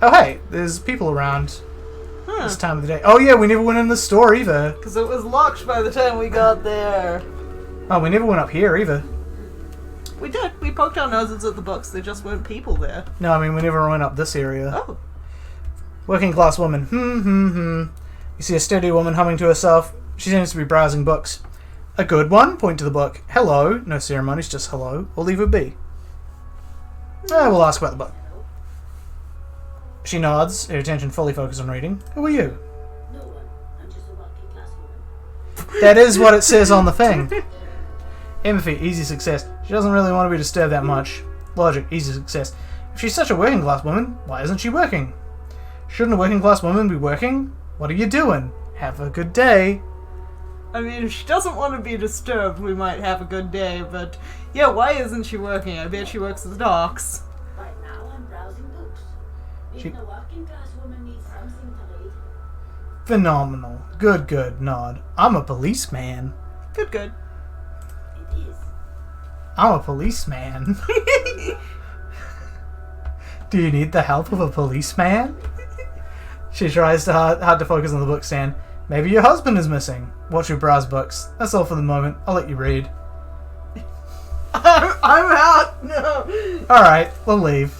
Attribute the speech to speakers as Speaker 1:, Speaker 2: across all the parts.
Speaker 1: Oh, hey, there's people around this time of the day. Oh, yeah, we never went in the store either.
Speaker 2: Because it was locked by the time we got there.
Speaker 1: Oh, we never went up here either.
Speaker 2: We did. We poked our noses at the books. There just weren't people there.
Speaker 1: No, I mean, we never went up this area.
Speaker 2: Oh.
Speaker 1: Working class woman. You see a steady woman humming to herself. She seems to be browsing books. A good one? Point to the book. Hello. No ceremonies, just hello. Or leave it be. We'll ask about the book. She nods, her attention fully focused on reading. Who are you?
Speaker 3: No one. I'm just a working class woman.
Speaker 1: That is what it says on the thing. Empathy, easy success. She doesn't really want to be disturbed that much. Logic, easy success. If she's such a working class woman, why isn't she working? Shouldn't a working class woman be working? What are you doing? Have a good day.
Speaker 2: I mean, if she doesn't want to be disturbed, we might have a good day, but yeah, why isn't she working? I bet she works at the docks.
Speaker 3: Right now I'm browsing books. Even a working class woman needs something to read.
Speaker 1: Phenomenal. Good, nod. I'm a policeman.
Speaker 2: Good.
Speaker 3: It is.
Speaker 1: I'm a policeman. Do you need the help of a policeman? She tries hard to focus on the book stand. Maybe your husband is missing. Watch your browse books. That's all for the moment. I'll let you read.
Speaker 2: I'm out! No!
Speaker 1: Alright, we'll leave.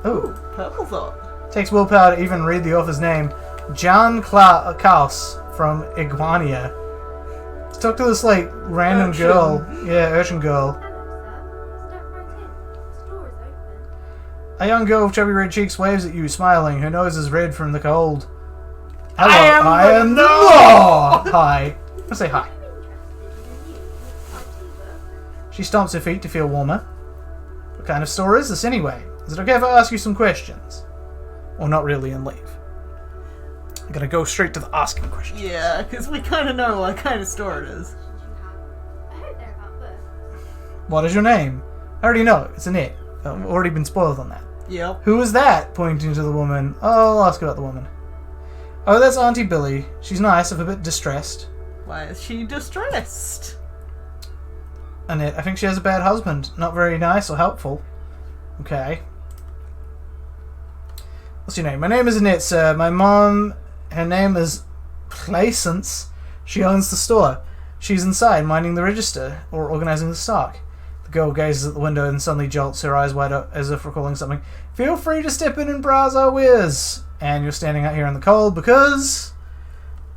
Speaker 1: Ooh.
Speaker 2: Purple thought.
Speaker 1: Takes willpower to even read the author's name. Jan Klaus from Iguania. Let's talk to this, like, random
Speaker 2: Urchin.
Speaker 1: girl. Yeah, urchin girl.
Speaker 3: Hello, sir. Step right in. The store is open.
Speaker 1: A young girl with chubby red cheeks waves at you, smiling. Her nose is red from the cold. Hello,
Speaker 2: I am the
Speaker 1: law! Hi. I'll say hi.
Speaker 3: I'm interested in a new IT book.
Speaker 1: She stomps her feet to feel warmer. What kind of store is this anyway? Is it okay if I ask you some questions? Or not really and leave? I'm gonna go straight to the asking questions.
Speaker 2: Yeah, because we kind of know what kind of store it is.
Speaker 3: Questions you have. I hope they're about books.
Speaker 1: What is your name? I already know. It's Annette. I've already been spoiled on that.
Speaker 2: Yep.
Speaker 1: Who is that? Pointing to the woman. Oh, I'll ask about the woman. Oh, that's Auntie Billy. She's nice, if a bit distressed.
Speaker 2: Why is she distressed?
Speaker 1: Annette, I think she has a bad husband. Not very nice or helpful. Okay. What's your name? My name is Annette, sir. My mom, her name is Placence. She owns the store. She's inside, minding the register, or organizing the stock. The girl gazes at the window and suddenly jolts, her eyes wide up, as if recalling something. Feel free to step in and browse our wares. And you're standing out here in the cold because...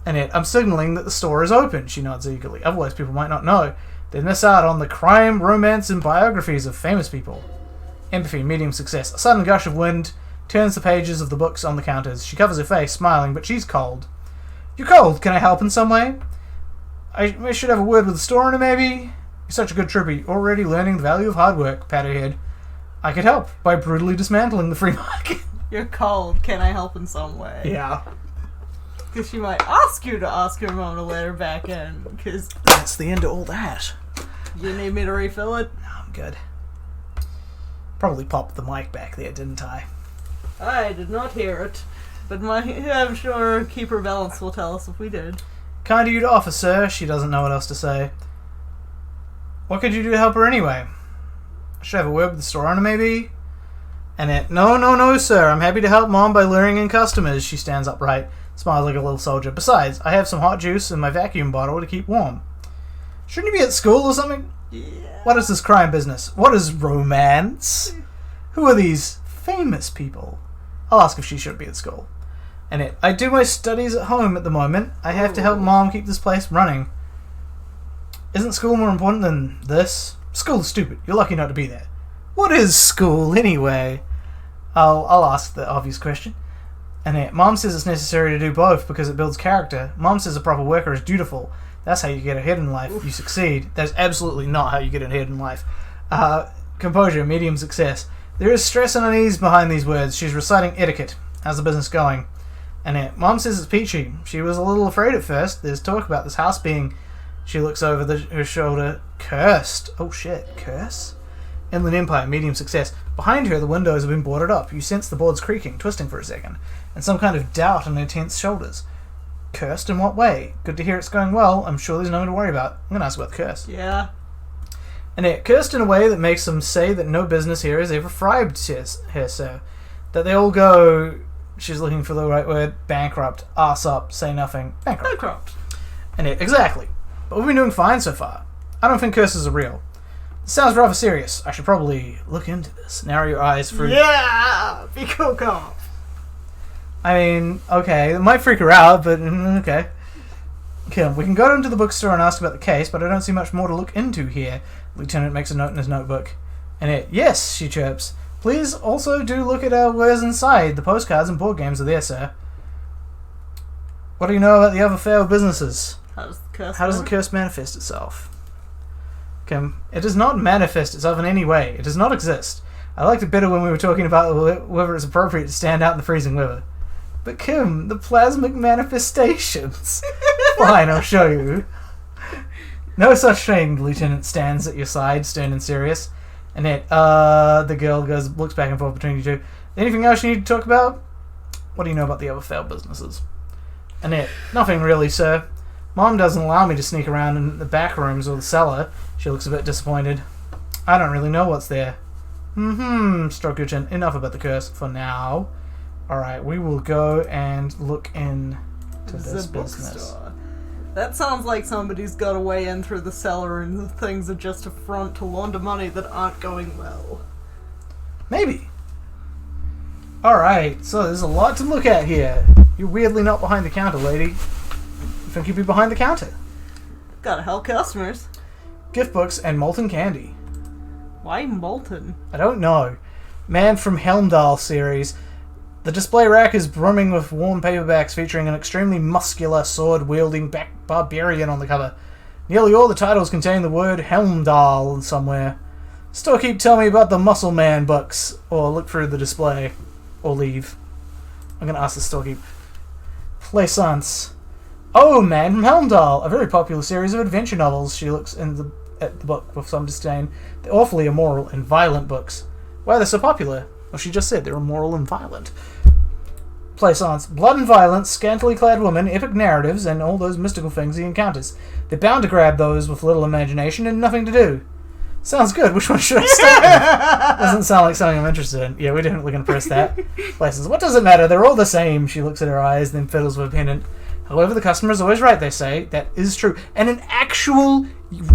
Speaker 1: Annette, I'm signaling that the store is open, she nods eagerly. Otherwise people might not know. They'd miss out on the crime, romance, and biographies of famous people. Empathy, medium success. A sudden gush of wind turns the pages of the books on the counters. She covers her face, smiling, but she's cold. You're cold. Can I help in some way? I should have a word with the store owner, maybe? You're such a good trooper. You're already learning the value of hard work. Pat her head. I could help by brutally dismantling the free market.
Speaker 2: You're cold. Can I help in some way?
Speaker 1: Yeah.
Speaker 2: Because she might ask you to ask her mom to let her back in. Because
Speaker 1: That's the end of all that.
Speaker 2: you need me to refill it.
Speaker 1: No, I'm good. Probably popped the mic back there, didn't I?
Speaker 2: I did not hear it. But I'm sure Keeper Balance will tell us if we did.
Speaker 1: Kind of you to offer, sir. She doesn't know what else to say. What could you do to help her anyway? Should I have a word with the store owner, maybe? Annette, no, sir. I'm happy to help Mom by luring in customers. She stands upright, smiles like a little soldier. Besides, I have some hot juice in my vacuum bottle to keep warm. Shouldn't you be at school or something?
Speaker 2: Yeah.
Speaker 1: What is this crime business? What is romance? Who are these famous people? I'll ask if she should be at school. Annette, I do my studies at home at the moment. I have to help Mom keep this place running. Isn't school more important than this? School's stupid. You're lucky not to be there. What is school, anyway? I'll ask the obvious question. Annette, Mom says it's necessary to do both because it builds character. Mom says a proper worker is dutiful. That's how you get ahead in life. You succeed. That's absolutely not how you get ahead in life. Composure, medium success. There is stress and unease behind these words. She's reciting etiquette. How's the business going? Annette, Mom says it's peachy. She was a little afraid at first. There's talk about this house being... She looks over her shoulder. Cursed. Oh shit, curse? Inland Empire, medium success. Behind her, the windows have been boarded up. You sense the boards creaking, twisting for a second, and some kind of doubt on her tense shoulders. Cursed in what way? Good to hear it's going well. I'm sure there's nothing to worry about. I'm going to ask about the curse.
Speaker 2: Yeah.
Speaker 1: Annette, cursed in a way that makes them say that no business here is ever fried, here, sir. that they all go, she's looking for the right word, bankrupt, arse up, say nothing, bankrupt. And exactly. But we've been doing fine so far. I don't think curses are real. This sounds rather serious. I should probably look into this. Narrow your eyes for...
Speaker 2: Yeah! Be calm.
Speaker 1: I mean, okay, it might freak her out, but okay. Okay, we can go into the bookstore and ask about the case, but I don't see much more to look into here. Lieutenant makes a note in his notebook. And yes, she chirps. Please also do look at wares inside. The postcards and board games are there, sir. What do you know about the other failed businesses?
Speaker 2: How does the
Speaker 1: curse manifest itself? Kim, it does not manifest itself in any way. It does not exist. I liked it better when we were talking about whether it's appropriate to stand out in the freezing weather. But Kim, the plasmic manifestations. Fine, I'll show you. No such thing. The lieutenant stands at your side, stern and serious. And the girl looks back and forth between you two. Anything else you need to talk about? What do you know about the other failed businesses? Annette, nothing really, sir. Mom doesn't allow me to sneak around in the back rooms or the cellar. She looks a bit disappointed. I don't really know what's there. Stroke your chin. Enough about the curse for now. Alright, we will go and look into this business.
Speaker 2: Bookstore. That sounds like somebody's got a way in through the cellar and the things are just a front to launder money that aren't going well.
Speaker 1: Maybe. Alright, so there's a lot to look at here. You're weirdly not behind the counter, lady. I think you'd be behind the counter.
Speaker 2: Gotta help customers.
Speaker 1: Gift books and molten candy.
Speaker 2: Why molten?
Speaker 1: I don't know. Man from Helmdall series. The display rack is brimming with warm paperbacks featuring an extremely muscular, sword-wielding barbarian on the cover. Nearly all the titles contain the word Helmdall somewhere. Storekeep, tell me about the Muscle Man books, or look through the display, or leave. I'm gonna ask the storekeep. Plaisance. Oh, Man from Helmdall, a very popular series of adventure novels. She looks at the book with some disdain. They're awfully immoral and violent books. Why are they so popular? Well, she just said they're immoral and violent. Plaisance. Blood and violence, scantily clad women, epic narratives, and all those mystical things he encounters. They're bound to grab those with little imagination and nothing to do. Sounds good. Which one should I start with? Doesn't sound like something I'm interested in. Yeah, we're definitely going to press that. Plaisance. What does it matter? They're all the same. She looks at her eyes, then fiddles with a pendant. However, the customer is always right, they say. That is true. And an actual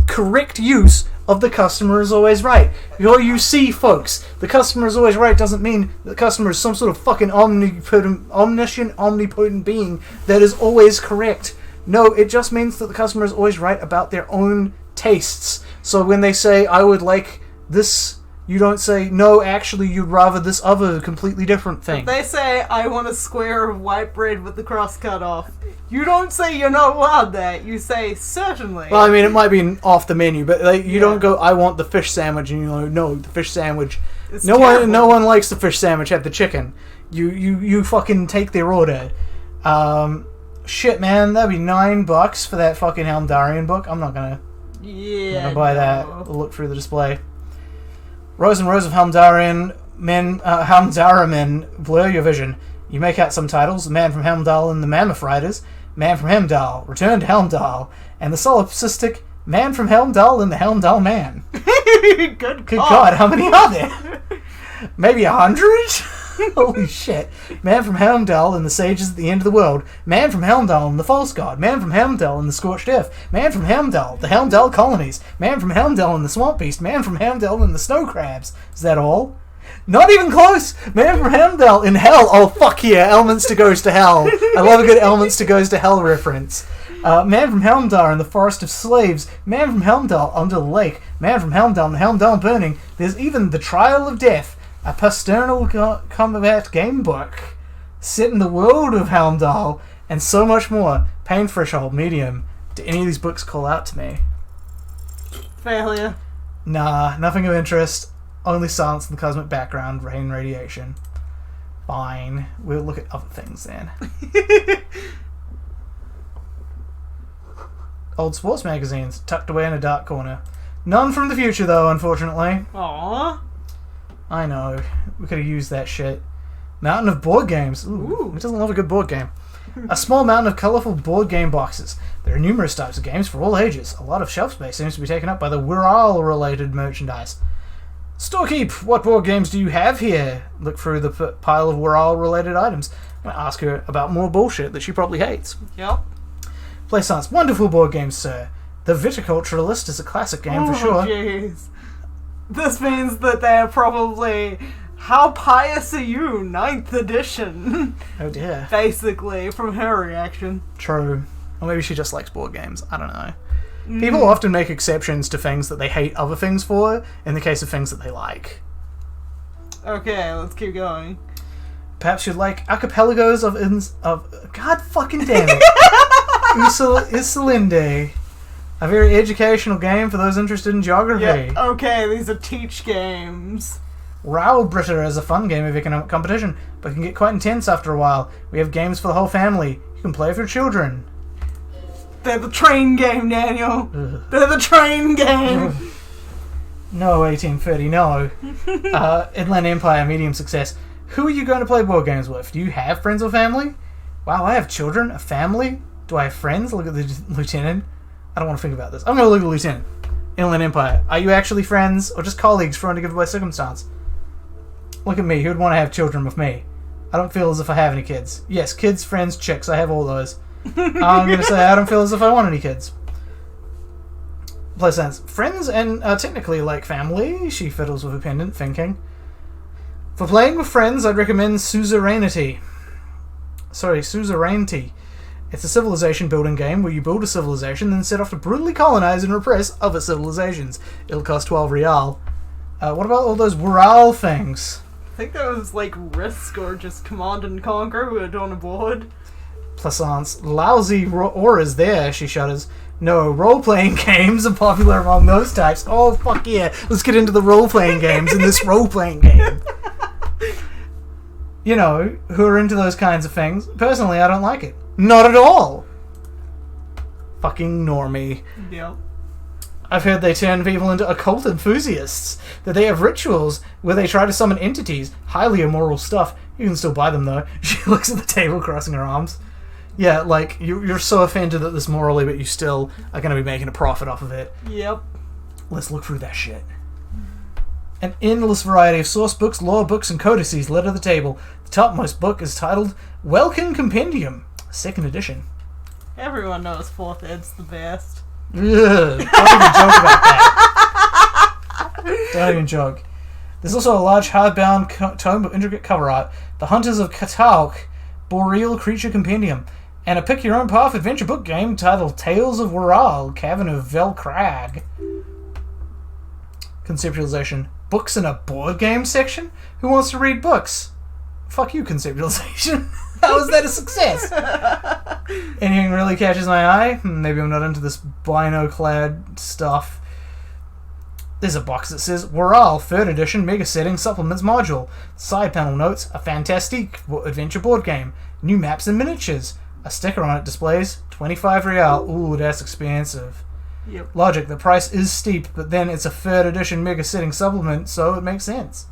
Speaker 1: correct use of the customer is always right. You see, folks, the customer is always right doesn't mean the customer is some sort of fucking omniscient, omnipotent being that is always correct. No, it just means that the customer is always right about their own tastes. So when they say, I would like this, you don't say, no, actually, you'd rather this other completely different thing.
Speaker 2: If they say, I want a square of white bread with the cross cut off, you don't say you're not allowed that. You say, certainly.
Speaker 1: Well, I mean, it might be off the menu, but you don't go, I want the fish sandwich, and you go, no, the fish sandwich.
Speaker 2: It's
Speaker 1: no
Speaker 2: terrible.
Speaker 1: no one likes the fish sandwich, have the chicken. You fucking take their order. Shit, man, that'd be $9 for that fucking Helmdarian book. I'm not gonna buy that. Look through the display. Rows and rows of Helmdarian men, blur your vision. You make out some titles: The Man from Helmdall and the Mammoth Riders, Man from Helmdall, Return to Helmdall, and the solipsistic Man from Helmdall and the Helmdall Man.
Speaker 2: Good
Speaker 1: God, how many are there? Maybe 100? Holy shit. Man from Helmdall and the Sages at the End of the World. Man from Helmdall and the False God. Man from Helmdall and the Scorched Earth. Man from Helmdall, the Helmdall Colonies. Man from Helmdall and the Swamp Beast. Man from Helmdall and the Snow Crabs. Is that all? Not even close! Man from Helmdall in Hell. Oh, fuck yeah. Elminster Goes to Hell. I love a good Elminster Goes to Hell reference. Man from Helmdall and the Forest of Slaves. Man from Helmdall Under the Lake. Man from Helmdall and the Helmdall Burning. There's even The Trial of Death, a pastoral combat game book set in the world of Helmdall, and so much more. Pain threshold, medium. Do any of these books call out to me?
Speaker 2: Failure.
Speaker 1: Nah, nothing of interest. Only silence in the cosmic background, rain, radiation. Fine. We'll look at other things then. Old sports magazines, tucked away in a dark corner. None from the future, though, unfortunately.
Speaker 2: Aww.
Speaker 1: I know. We could have used that shit. Mountain of board games. Ooh. Who doesn't love a good board game? A small mountain of colourful board game boxes. There are numerous types of games for all ages. A lot of shelf space seems to be taken up by the Wirral-related merchandise. Storekeep, what board games do you have here? Look through the pile of Whirl-related items. I'm going to ask her about more bullshit that she probably hates.
Speaker 2: Yep.
Speaker 1: Play Science, wonderful board games, sir. The Viticulturalist is a classic game for sure.
Speaker 2: Jeez. This means that they're probably... How pious are you? 9th edition.
Speaker 1: Oh dear.
Speaker 2: Basically, from her reaction.
Speaker 1: True. Or maybe she just likes board games. I don't know. People often make exceptions to things that they hate other things for, in the case of things that they like.
Speaker 2: Okay, let's keep going.
Speaker 1: Perhaps you'd like Archipelagos of God fucking damn it. Isolinde. A very educational game for those interested in geography.
Speaker 2: Yeah, okay, these are teach games.
Speaker 1: Rowbritter is a fun game of economic competition, but can get quite intense after a while. We have games for the whole family. You can play with your children.
Speaker 2: They're the train game, Daniel.
Speaker 1: Ugh.
Speaker 2: They're the train game.
Speaker 1: No, 1830, no. Inland Empire, medium success. Who are you going to play board games with? Do you have friends or family? Wow, I have children, a family. Do I have friends? Look at the lieutenant. I don't want to think about this. I'm going to look at the lieutenant. Inland Empire. Are you actually friends or just colleagues thrown together by circumstance? Look at me. Who would want to have children with me? I don't feel as if I have any kids. Yes, kids, friends, chicks. I have all those. I'm going to say I don't feel as if I want any kids. Play sense. Friends and technically like family. She fiddles with a pendant, thinking. For playing with friends, I'd recommend Suzerainty. It's a civilization building game where you build a civilization then set off to brutally colonize and repress other civilizations. It'll cost 12 real. What about all those Whirl things?
Speaker 2: I think that was like Risk or just Command and Conquer with on a board.
Speaker 1: Plaisance. Lousy auras there, she shudders. No, role-playing games are popular among those types. Oh, fuck yeah. Let's get into the role-playing games in this role-playing game. You know, who are into those kinds of things. Personally, I don't like it. Not at all. Fucking normie.
Speaker 2: Yep.
Speaker 1: I've heard they turn people into occult enthusiasts. That they have rituals where they try to summon entities. Highly immoral stuff. You can still buy them, though. She looks at the table, crossing her arms. Yeah, like, you're so offended at this morally, but you still are going to be making a profit off of it.
Speaker 2: Yep.
Speaker 1: Let's look through that shit. An endless variety of source books, lore books, and codices litter the table. The topmost book is titled Welkin Compendium, 2nd edition.
Speaker 2: Everyone knows 4th ed's the best.
Speaker 1: Ugh, don't even joke about that. Don't even joke. There's also a large hardbound tome of intricate cover art, The Hunters of Katalk, Boreal Creature Compendium, and a pick-your-own-path adventure book game titled Tales of Whirl, Cavern of Velkrag. Conceptualization. Books in a board game section? Who wants to read books? Fuck you, conceptualization. How is that a success? Anything really catches my eye? Maybe I'm not into this bino-clad stuff. There's a box that says Whirl, 3rd edition, Mega Setting Supplements Module. Side panel notes, a fantastic adventure board game. New maps and miniatures. A sticker on it displays 25 real. Ooh, that's expensive.
Speaker 2: Yep.
Speaker 1: Logic, the price is steep, but then it's a 3rd edition Mega Setting Supplement, so it makes sense.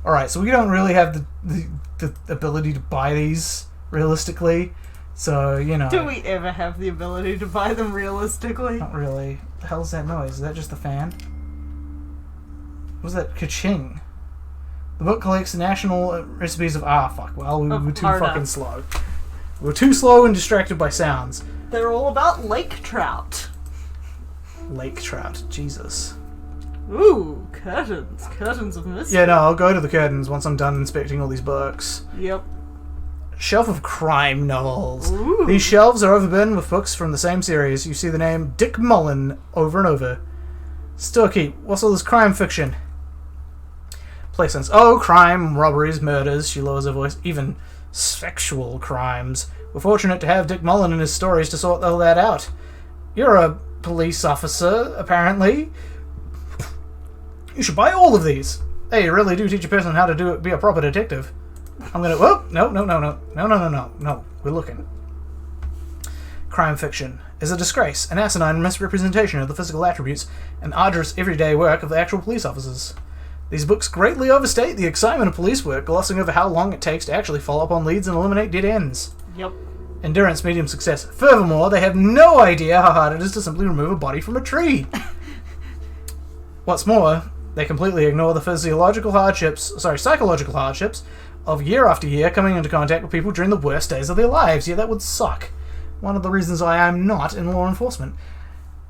Speaker 1: Alright, so we don't really have the ability to buy these, realistically. So, you know.
Speaker 2: Do we ever have the ability to buy them realistically?
Speaker 1: Not really. What the hell's that noise? Is that just the fan? What was that? Ka-ching. The book collects national recipes of... fuck. Well, we were too fucking slow. We were too slow and distracted by sounds.
Speaker 2: They're all about lake trout.
Speaker 1: Lake trout. Jesus.
Speaker 2: Ooh, curtains. Curtains of mystery.
Speaker 1: Yeah, no, I'll go to the curtains once I'm done inspecting all these books.
Speaker 2: Yep.
Speaker 1: Shelf of crime novels.
Speaker 2: Ooh.
Speaker 1: These shelves are overburdened with books from the same series. You see the name Dick Mullen over and over. Storekeep, what's all this crime fiction? Plaisance. Oh, crime, robberies, murders. She lowers her voice. Even sexual crimes. We're fortunate to have Dick Mullen and his stories to sort all that out. You're a police officer, apparently. You should buy all of these. They really do teach a person how to be a proper detective. I'm gonna... Whoa! No. We're looking. Crime fiction is a disgrace, an asinine misrepresentation of the physical attributes and arduous everyday work of the actual police officers. These books greatly overstate the excitement of police work, glossing over how long it takes to actually follow up on leads and eliminate dead ends.
Speaker 2: Yep.
Speaker 1: Endurance, medium success. Furthermore, they have no idea how hard it is to simply remove a body from a tree. What's more, They completely ignore the psychological hardships of year after year coming into contact with people during the worst days of their lives. Yeah, that would suck. One of the reasons I am not in law enforcement.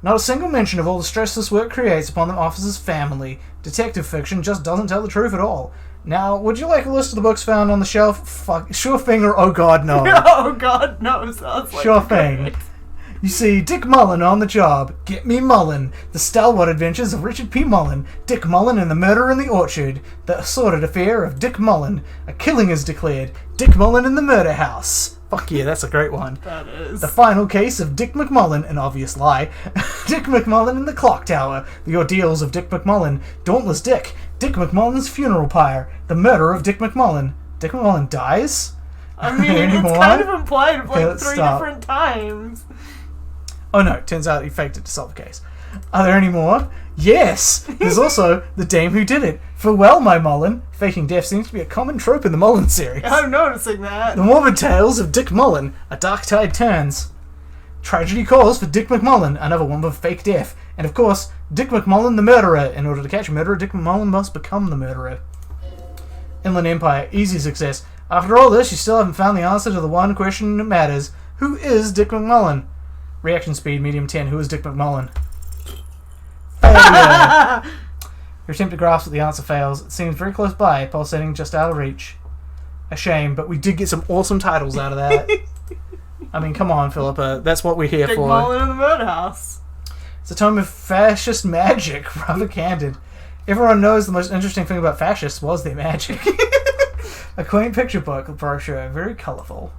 Speaker 1: Not a single mention of all the stress this work creates upon the officer's family. Detective fiction just doesn't tell the truth at all. Now, would you like a list of the books found on the shelf? Sure thing or oh god no.
Speaker 2: Oh god no, sounds like
Speaker 1: Sure thing. You see, Dick Mullen on the job. Get me Mullen. The stalwart adventures of Richard P. Mullen. Dick Mullen and the murder in the orchard. The sordid affair of Dick Mullen. A killing is declared. Dick Mullen in the murder house. Fuck yeah, that's a great one.
Speaker 2: That is.
Speaker 1: The final case of Dick McMullen, an obvious lie. Dick McMullen in the clock tower. The ordeals of Dick McMullen. Dauntless Dick. Dick McMullen's funeral pyre. The murder of Dick McMullen. Dick McMullen dies?
Speaker 2: I mean, it's kind of implied like 3 different times.
Speaker 1: Oh no, turns out he faked it to solve the case. Are there any more? Yes! There's also the dame who did it. Farewell, my Mullen. Faking death seems to be a common trope in the Mullen series.
Speaker 2: I'm noticing that.
Speaker 1: The morbid tales of Dick Mullen. A dark tide turns. Tragedy calls for Dick McMullen, another one with fake death. And of course, Dick McMullen the murderer. In order to catch a murderer, Dick McMullen must become the murderer. Inland Empire, easy success. After all this, you still haven't found the answer to the one question that matters. Who is Dick McMullen? Reaction speed, medium 10. Who is Dick McMullen? Failure. Your attempt to grasp the answer fails. It seems very close by, pulsating just out of reach. A shame, but we did get some awesome titles out of that. I mean, come on, Philippa. That's what we're here
Speaker 2: Dick
Speaker 1: for.
Speaker 2: Mullen in the murder house.
Speaker 1: It's a tome of fascist magic, rather candid. Everyone knows the most interesting thing about fascists was their magic. A quaint picture book brochure, very colourful.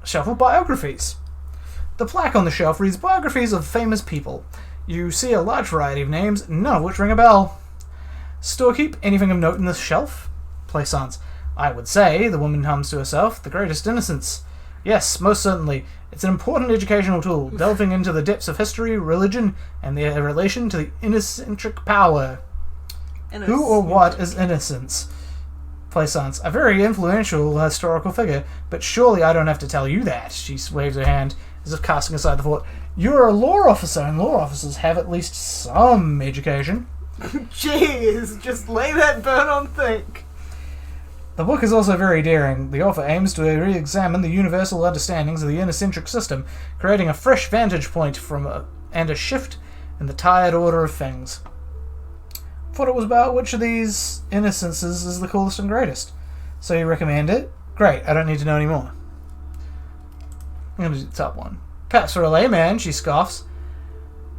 Speaker 1: Shelf of biographies. The plaque on the shelf reads biographies of famous people. You see a large variety of names, none of which ring a bell. Storekeep, anything of note in this shelf? Plaisance. I would say, the woman hums to herself, the greatest innocence. Yes, most certainly. It's an important educational tool, delving into the depths of history, religion, and their relation to the innocentric power. Who or what is innocence? Plaisance. A very influential historical figure, but surely I don't have to tell you that. She waves her hand, as if casting aside the thought. You're a law officer, and law officers have at least some education.
Speaker 2: Jeez, just lay that burn on thick.
Speaker 1: The book is also very daring. The author aims to re-examine the universal understandings of the innocentric system, creating a fresh vantage point and a shift in the tired order of things. Thought it was about which of these innocences is the coolest and greatest. So you recommend it? Great, I don't need to know any more. I'm going to do the top one. Perhaps for a layman, she scoffs.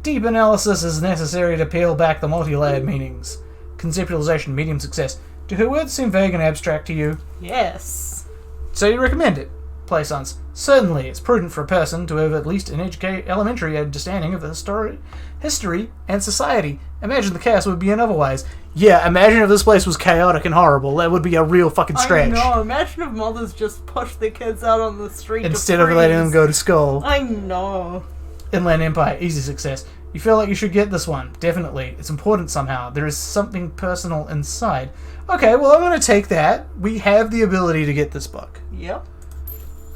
Speaker 1: Deep analysis is necessary to peel back the multi-layered meanings. Conceptualization, medium success. Do her words seem vague and abstract to you?
Speaker 2: Yes.
Speaker 1: So you recommend it? Plaisance. Certainly, it's prudent for a person to have at least an elementary understanding of the history and society. Imagine the chaos would be in otherwise. Yeah, imagine if this place was chaotic and horrible. That would be a real fucking stretch.
Speaker 2: I know. Imagine if mothers just pushed their kids out on the street
Speaker 1: instead of letting them go to school.
Speaker 2: I know.
Speaker 1: Inland Empire, easy success. You feel like you should get this one. Definitely. It's important somehow. There is something personal inside. Okay, well, I'm going to take that. We have the ability to get this book.
Speaker 2: Yep.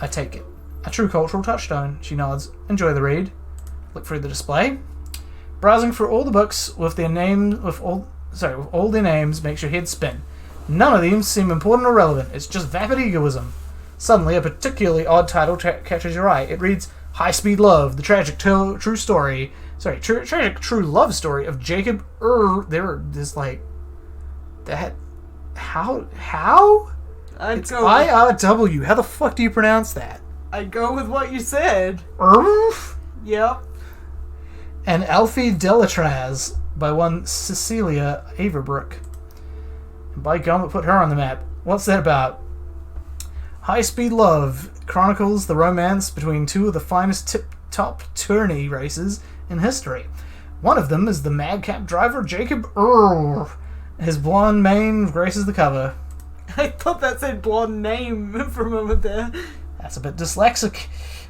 Speaker 1: I take it. A true cultural touchstone. She nods. Enjoy the read. Look through the display. Browsing through all the books with their names, with all their names makes your head spin. None of them seem important or relevant. It's just vapid egoism. Suddenly, a particularly odd title catches your eye. It reads "High Speed Love: The Tragic True Love Story of Jacob There's like that. How? It's IRW. How the fuck do you pronounce that?
Speaker 2: I'd go with what you said. Yep.
Speaker 1: And Alfie Delatraz by one Cecilia Averbrook. And by gum, it put her on the map. What's that about? High Speed Love chronicles the romance between two of the finest tip-top tourney races in history. One of them is the madcap driver Jacob Earl. His blonde mane graces the cover.
Speaker 2: I thought that said blonde name for a moment there.
Speaker 1: That's a bit dyslexic.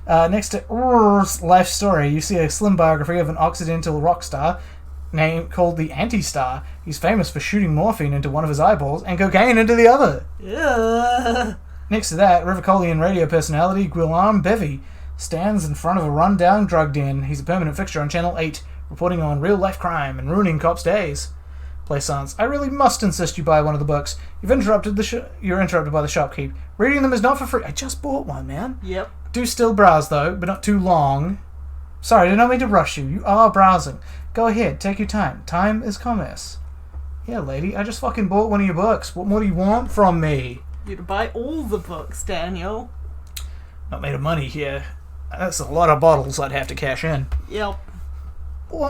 Speaker 1: Next to Earl's life story, you see a slim biography of an Occidental rock star called the Anti-Star. He's famous for shooting morphine into one of his eyeballs and cocaine into the other.
Speaker 2: Yeah.
Speaker 1: Next to that, Rivicolian radio personality Guillaume Bevy stands in front of a run-down drug den. He's a permanent fixture on Channel 8, reporting on real-life crime and ruining cops' days. Play silence. I really must insist you buy one of the books. You're interrupted by the shopkeep. Reading them is not for free. I just bought one, man.
Speaker 2: Yep.
Speaker 1: Do still browse, though, but not too long. Sorry, I did not mean to rush you. You are browsing. Go ahead, take your time. Time is commerce. Yeah, lady, I just fucking bought one of your books. What more do you want from me?
Speaker 2: You to buy all the books, Daniel.
Speaker 1: Not made of money here. That's a lot of bottles I'd have to cash in.
Speaker 2: Yep.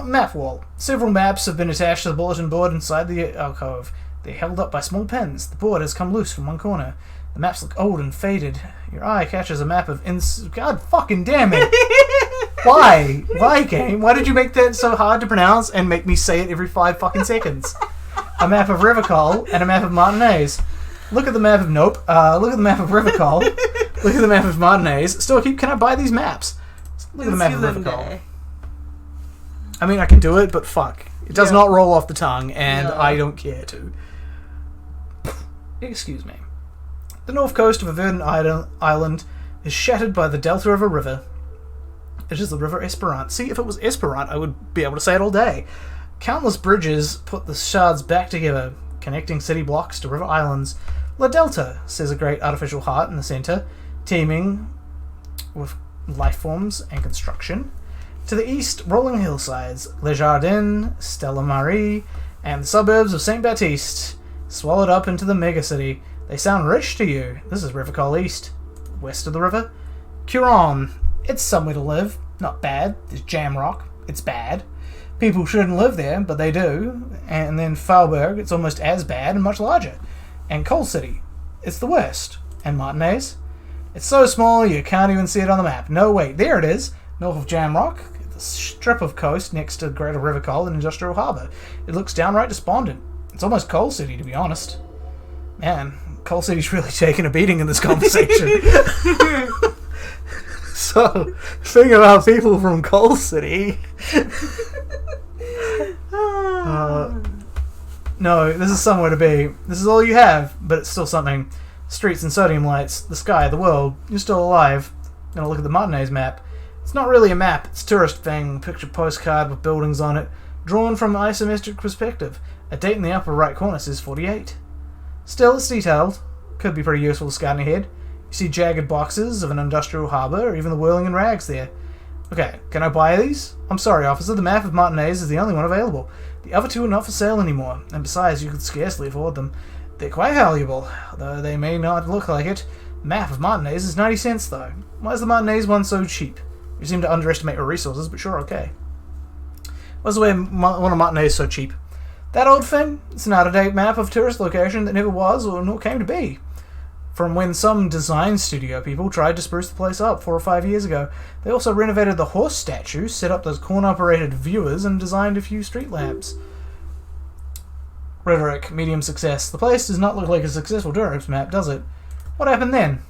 Speaker 1: Map wall. Several maps have been attached to the bulletin board inside the alcove. They're held up by small pins. The board has come loose from one corner. The maps look old and faded. Your eye catches a map of God fucking damn it! Why? Why, game? Why did you make that so hard to pronounce and make me say it every 5 fucking seconds? A map of Rivacol and a map of Martinez. Look at the map of Look at the map of Rivacol. Look at the map of Martinez. Can I buy these maps? Look at the map of Rivacol. I mean, I can do it, but fuck. It does not roll off the tongue, and I don't care to. Excuse me. The north coast of a verdant island is shattered by the delta of a river. It is the River Esperant. See, if it was Esperant, I would be able to say it all day. Countless bridges put the shards back together, connecting city blocks to river islands. La Delta, says a great artificial heart in the center, teeming with life forms and construction. To the east, rolling hillsides, Les Jardins, Stella Marie, and the suburbs of St. Baptiste, swallowed up into the megacity. They sound rich to you. This is Rivacol East. West of the river, Curon. It's somewhere to live. Not bad. There's Jamrock. It's bad. People shouldn't live there, but they do. And then Faubourg, it's almost as bad and much larger. And Coal City, it's the worst. And Martinez, it's so small you can't even see it on the map. No, wait, there it is. North of Jamrock, the strip of coast next to Greater Rivacol and Industrial Harbour. It looks downright despondent. It's almost Coal City, to be honest. Man, Coal City's really taking a beating in this conversation. So, think about people from Coal City. No, this is somewhere to be. This is all you have, but it's still something. Streets and sodium lights, the sky, the world. You're still alive. Gonna look at the Martinez map. It's not really a map, it's a tourist thing. Picture postcard with buildings on it, drawn from an isometric perspective. A date in the upper right corner says 48. Still, it's detailed. Could be pretty useful scouting ahead. You see jagged boxes of an industrial harbour, or even the whirling in rags there. Okay, can I buy these? I'm sorry, officer, the map of Martinez is the only one available. The other two are not for sale anymore, and besides, you could scarcely afford them. They're quite valuable, though they may not look like it. The map of Martinez is 90 cents, though. Why is the Martinez one so cheap? You seem to underestimate your resources, but sure, okay. What's the way one of Martinez so cheap? That old thing? It's an out-of-date map of a tourist location that never was or nor came to be. From when some design studio people tried to spruce the place up 4 or 5 years ago. They also renovated the horse statue, set up those corn-operated viewers, and designed a few street lamps. Rhetoric, medium success. The place does not look like a successful tourist map, does it? What happened then?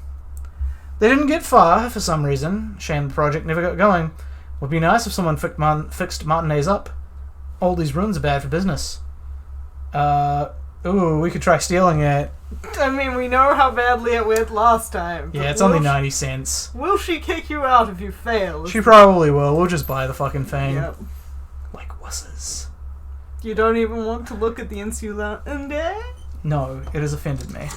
Speaker 1: They didn't get far, for some reason. Shame the project never got going. Would be nice if someone fixed Martinez up. All these ruins are bad for business. Ooh, we could try stealing it.
Speaker 2: I mean, we know how badly it went last time.
Speaker 1: Yeah, it's only 90 cents.
Speaker 2: Will she kick you out if you fail?
Speaker 1: She probably will. We'll just buy the fucking thing.
Speaker 2: Yep.
Speaker 1: Like wusses.
Speaker 2: You don't even want to look at the insula.
Speaker 1: No, it has offended me.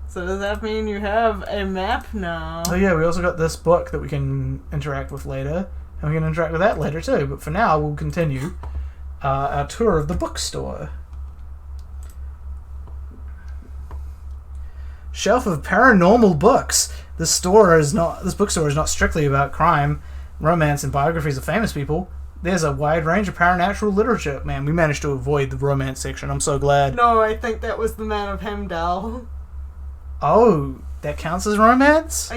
Speaker 2: So does that mean you have a map now?
Speaker 1: Oh yeah, we also got this book that we can interact with later. And we can interact with that later too. But for now, we'll continue our tour of the bookstore. Shelf of paranormal books. This bookstore is not strictly about crime, romance, and biographies of famous people. There's a wide range of paranormal literature. Man, we managed to avoid the romance section. I'm so glad.
Speaker 2: No, I think that was the Man of Hemdal.
Speaker 1: Oh, that counts as romance?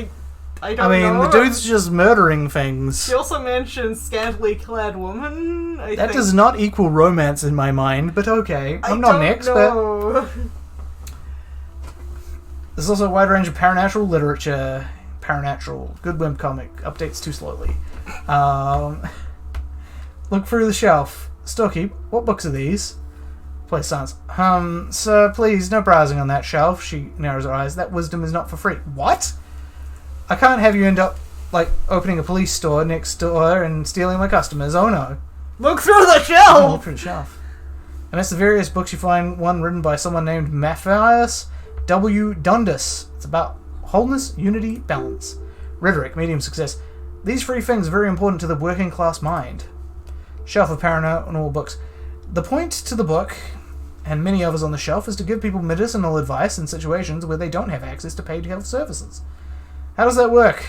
Speaker 2: I don't know.
Speaker 1: The dude's just murdering things.
Speaker 2: She also mentioned scantily clad woman.
Speaker 1: That does not equal romance in my mind, but okay. I'm not an expert.
Speaker 2: Know.
Speaker 1: There's also a wide range of paranormal literature. Paranormal. Good wimp comic. Updates too slowly. Look through the shelf. Storekeep, what books are these? Play silence. Sir, please, no browsing on that shelf. She narrows her eyes. That wisdom is not for free. What? I can't have you end up Like opening a police store next door and stealing my customers. Oh no.
Speaker 2: Look through the
Speaker 1: Oh, look
Speaker 2: shelf!
Speaker 1: through the shelf. Amidst the various books you find one written by someone named Matthias W. Dundas. It's about wholeness, unity, balance. Rhetoric, medium success. These three things are very important to the working class mind. Shelf of paranormal books. The point to the book, and many others on the shelf, is to give people medicinal advice in situations where they don't have access to paid health services. How does that work?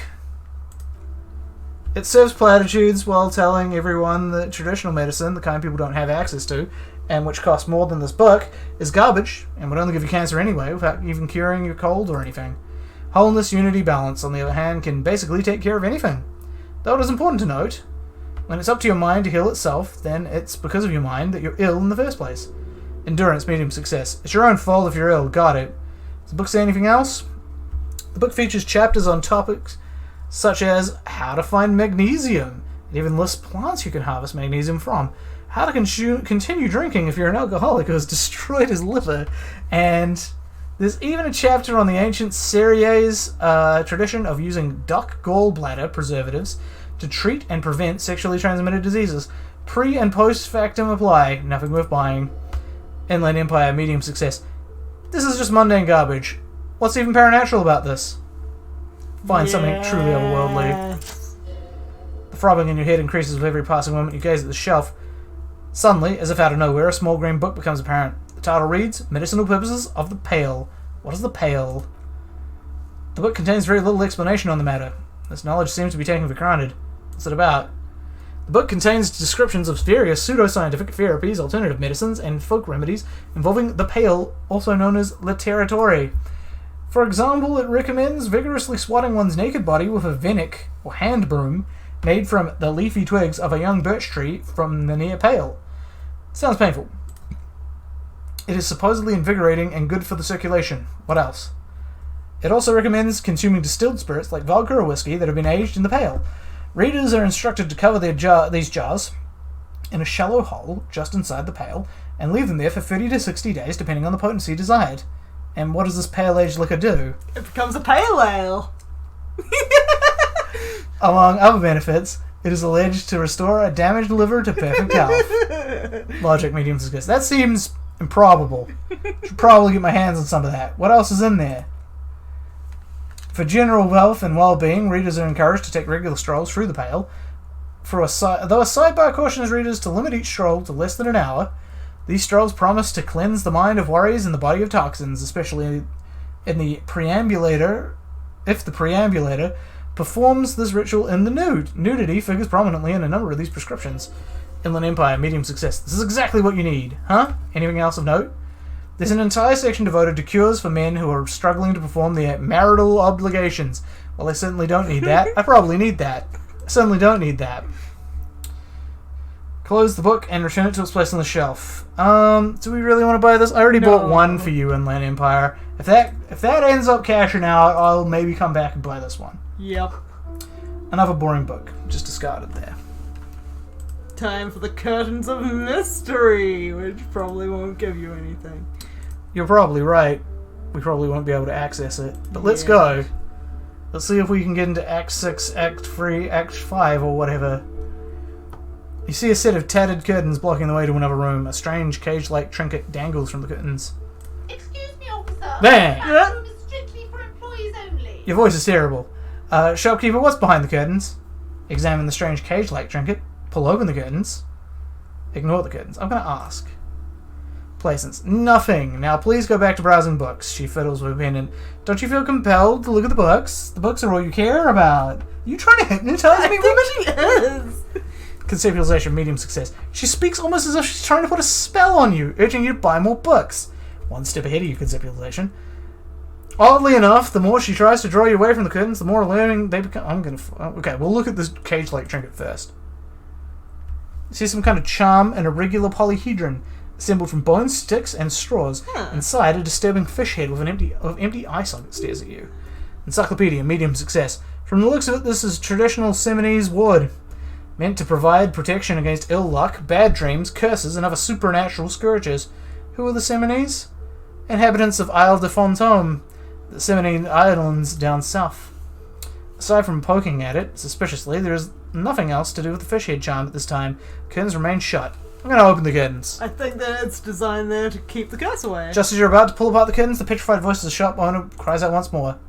Speaker 1: It serves platitudes while telling everyone that traditional medicine, the kind people don't have access to, and which costs more than this book, is garbage and would only give you cancer anyway without even curing your cold or anything. Wholeness, unity, balance, on the other hand, can basically take care of anything. Though it is important to note, when it's up to your mind to heal itself, then it's because of your mind that you're ill in the first place. Endurance, medium success. It's your own fault if you're ill, got it. Does the book say anything else? The book features chapters on topics such as how to find magnesium. It even lists plants you can harvest magnesium from. How to continue drinking if you're an alcoholic who has destroyed his liver. And there's even a chapter on the ancient Syria's tradition of using duck gallbladder preservatives to treat and prevent sexually transmitted diseases. Pre- and post-factum apply. Nothing worth buying. Inland Empire, medium success. This is just mundane garbage. What's even paranatural about this? Find something truly otherworldly. The throbbing in your head increases with every passing moment you gaze at the shelf. Suddenly, as if out of nowhere, a small green book becomes apparent. The title reads, Medicinal Purposes of the Pale. What is the Pale? The book contains very little explanation on the matter. This knowledge seems to be taken for granted. What's it about? The book contains descriptions of various pseudoscientific therapies, alternative medicines, and folk remedies involving the Pale, also known as literatori. For example, it recommends vigorously swatting one's naked body with a venik, or hand broom, made from the leafy twigs of a young birch tree from the near Pale. Sounds painful. It is supposedly invigorating and good for the circulation. What else? It also recommends consuming distilled spirits like vodka or whiskey that have been aged in the Pale. Readers are instructed to cover these jars in a shallow hole just inside the Pale and leave them there for 30 to 60 days depending on the potency desired. And what does this pale-aged liquor do?
Speaker 2: It becomes a pale ale.
Speaker 1: Among other benefits, it is alleged to restore a damaged liver to perfect health. Logic, medium success. That seems improbable. Should probably get my hands on some of that. What else is in there? For general health and well-being, readers are encouraged to take regular strolls through the Pale. Though a sidebar cautions readers to limit each stroll to less than an hour, these strolls promise to cleanse the mind of worries and the body of toxins, especially in the preambulator. If the preambulator performs this ritual in the nude. Nudity figures prominently in a number of these prescriptions. Inland Empire, medium success. This is exactly what you need. Huh? Anything else of note? There's an entire section devoted to cures for men who are struggling to perform their marital obligations. Well, I certainly don't need that. I probably need that. I certainly don't need that. Close the book and return it to its place on the shelf. Do we really want to buy this? I already bought one for you, Inland Empire. If that ends up cashing out, I'll maybe come back and buy this one.
Speaker 2: Yep.
Speaker 1: Another boring book. Just discarded there.
Speaker 2: Time for the Curtains of Mystery, which probably won't give you anything.
Speaker 1: You're probably right. We probably won't be able to access it. But let's go. Let's see if we can get into Act 6, Act 3, Act 5, or whatever. You see a set of tattered curtains blocking the way to another room. A strange cage-like trinket dangles from the curtains.
Speaker 3: Excuse me, officer.
Speaker 1: Bang!
Speaker 3: That room is strictly for employees only.
Speaker 1: Your voice is terrible. Shopkeeper, what's behind the curtains? Examine the strange cage-like trinket. Pull open the curtains. Ignore the curtains. I'm going to ask. Placements. Nothing. Now please go back to browsing books. She fiddles with a pen and... Don't you feel compelled to look at the books? The books are all you care about. Are you trying to hypnotize me, woman?
Speaker 2: She is.
Speaker 1: Conceptualization, medium success. She speaks almost as if she's trying to put a spell on you, urging you to buy more books. One step ahead of you, conceptualization. Oddly enough, the more she tries to draw you away from the curtains, the more alarming they become. Okay, we'll look at this cage-like trinket first. See some kind of charm and a regular polyhedron, assembled from bones, sticks, and straws. Inside, a disturbing fish head with an empty eye socket stares at you. Encyclopedia, medium success. From the looks of it, this is traditional Seminoese wood, meant to provide protection against ill luck, bad dreams, curses, and other supernatural scourges. Who are the Seminoese? Inhabitants of Isle de Fantôme, the Seminoe Islands down south. Aside from poking at it suspiciously, there is nothing else to do with the fish head charm at this time. Curtains remain shut. I'm going to open the curtains.
Speaker 2: I think that it's designed there to keep the curse away.
Speaker 1: Just as you're about to pull apart the curtains, the petrified voice of the shop owner cries out once more.